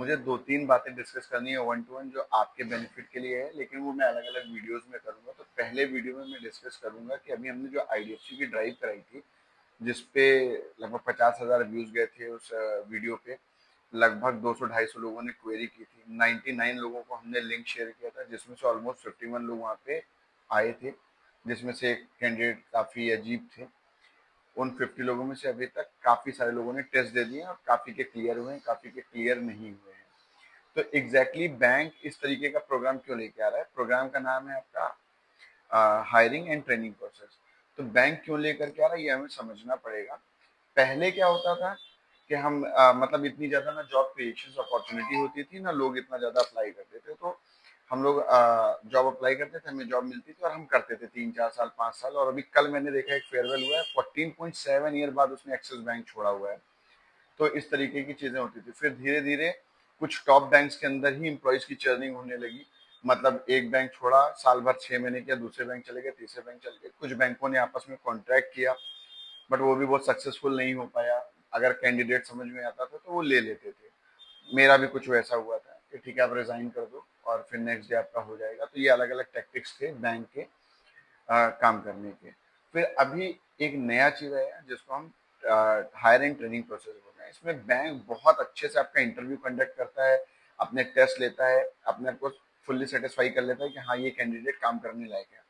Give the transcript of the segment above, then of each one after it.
मुझे 2-3 बातें डिस्कस करनी है वन टू वन जो आपके बेनिफिट के लिए है, लेकिन वो मैं अलग-अलग वीडियोस में करूँगा। तो पहले वीडियो में मैं डिस्कस करूँगा कि अभी हमने जो आईडीएफसी की ड्राइव कराई थी, जिसपे लगभग 50,000 व्यूज़ गए थे उस वीडियो पे। लगभग 200-250 लोगों ने क्वेरी की थी। 99 लोगों को हमने लिंक शेयर किया था, जिसमें से ऑलमोस्ट 51 लोग वहाँ पे आए थे, जिसमें से एक कैंडिडेट काफ़ी अजीब थे। उन 50 लोगों में से अभी तक काफ़ी सारे लोगों ने टेस्ट दे दिए और काफ़ी के क्लियर हुए हैं, काफ़ी के क्लियर नहीं हुए हैं। तो एग्जैक्टली बैंक इस तरीके का प्रोग्राम क्यों लेके आ रहा है? प्रोग्राम का नाम है आपका हायरिंग एंड ट्रेनिंग प्रोसेस। तो बैंक क्यों लेकर के आ रहा है, ये हमें समझना पड़ेगा। पहले क्या होता था कि हम मतलब इतनी ज़्यादा ना जॉब क्रिएशन अपॉर्चुनिटी होती थी, ना लोग इतना ज़्यादा अप्लाई करते थे। तो हम लोग जॉब अप्लाई करते थे, हमें जॉब मिलती थी और हम करते थे 3-4 साल, 5 साल। और अभी कल मैंने देखा एक फेयरवेल हुआ है, 14.7 ईयर बाद उसने एक्सिस बैंक छोड़ा हुआ है। तो इस तरीके की चीजें होती थी। फिर धीरे धीरे कुछ टॉप बैंक्स के अंदर ही एम्प्लॉयज की चर्निंग होने लगी। मतलब एक बैंक छोड़ा, साल भर 6 महीने किया, दूसरे बैंक चले गए, तीसरे बैंक चले गए। कुछ बैंकों ने आपस में कॉन्ट्रैक्ट किया, बट वो भी बहुत सक्सेसफुल नहीं हो पाया। अगर कैंडिडेट समझ में आता था तो वो ले लेते थे। मेरा भी कुछ वैसा हुआ था कि ठीक है आप रिजाइन कर दो और फिर नेक्स्ट डे आपका हो जाएगा। तो ये अलग अलग टैक्टिक्स थे बैंक के काम करने के। फिर अभी एक नया चीज है जिसको हम हायर एंड ट्रेनिंग प्रोसेस बोलते हैं। इसमें बैंक बहुत अच्छे से आपका इंटरव्यू कंडक्ट करता है, अपने टेस्ट लेता है, अपने आप को फुल्ली सेटिस्फाई कर लेता है कि हाँ ये कैंडिडेट काम करने लायक है।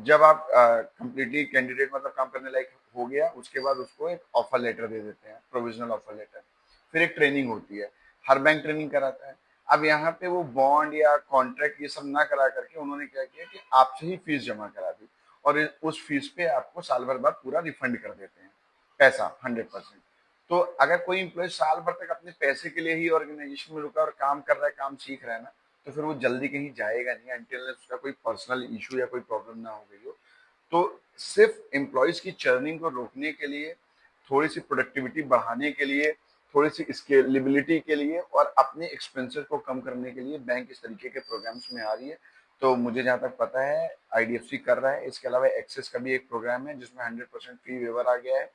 जब आप कंप्लीटली कैंडिडेट मतलब काम करने लायक हो गया, उसके बाद उसको एक ऑफर लेटर दे देते हैं, प्रोविजनल ऑफर लेटर। फिर एक ट्रेनिंग होती है, हर बैंक ट्रेनिंग कराता है। अब यहाँ पे वो बॉन्ड या कॉन्ट्रैक्ट ये सब ना करा करके उन्होंने क्या किया कि आपसे ही फीस जमा करा दी और उस फीस पे आपको साल भर बाद पूरा रिफंड कर देते हैं पैसा 100%। तो अगर कोई इम्प्लॉय साल भर तक अपने पैसे के लिए ही ऑर्गेनाइजेशन में रुका और काम कर रहा है, काम सीख रहा है ना, तो फिर वो जल्दी कहीं जाएगा नहीं अनटिल उसका कोई पर्सनल इशू या कोई प्रॉब्लम ना हो गई हो। तो सिर्फ एम्प्लॉयज की चर्निंग को रोकने के लिए, थोड़ी सी प्रोडक्टिविटी बढ़ाने के लिए, थोड़ी सी स्केलेबिलिटी के लिए और अपने एक्सपेंसेस को कम करने के लिए बैंक इस तरीके के प्रोग्राम्स में आ रही है। तो मुझे जहां तक पता है आईडीएफसी कर रहा है। इसके अलावा एक्सिस का भी एक प्रोग्राम है जिसमें 100% फी वेवर आ गया है।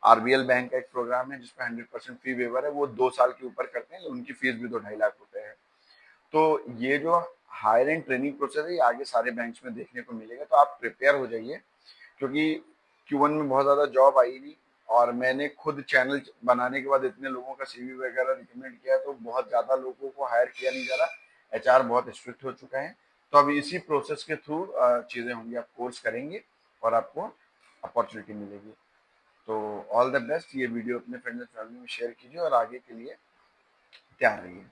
आरबीएल बैंक का एक प्रोग्राम है जिसमें 100% फी वेवर है। वो 2 साल के ऊपर करते हैं, उनकी फीस भी 2-2.5 लाख रुपए है। तो ये जो हायर एंड ट्रेनिंग प्रोसेस है ये आगे सारे बैंक्स में देखने को मिलेगा। तो आप प्रिपेयर हो जाइए, क्योंकि Q1 में बहुत ज़्यादा जॉब आई नहीं और मैंने खुद चैनल बनाने के बाद इतने लोगों का सीवी वगैरह रिकमेंड किया, तो बहुत ज़्यादा लोगों को हायर किया नहीं जा रहा। एचआर बहुत स्ट्रिक्ट हो चुका है। तो अभी इसी प्रोसेस के थ्रू चीज़ें होंगी, आप कोर्स करेंगे और आपको अपॉर्चुनिटी मिलेगी। तो ऑल द बेस्ट। ये वीडियो अपने फ्रेंड्स एंड फैमिली में शेयर कीजिए और आगे के लिए तैयार रहिए।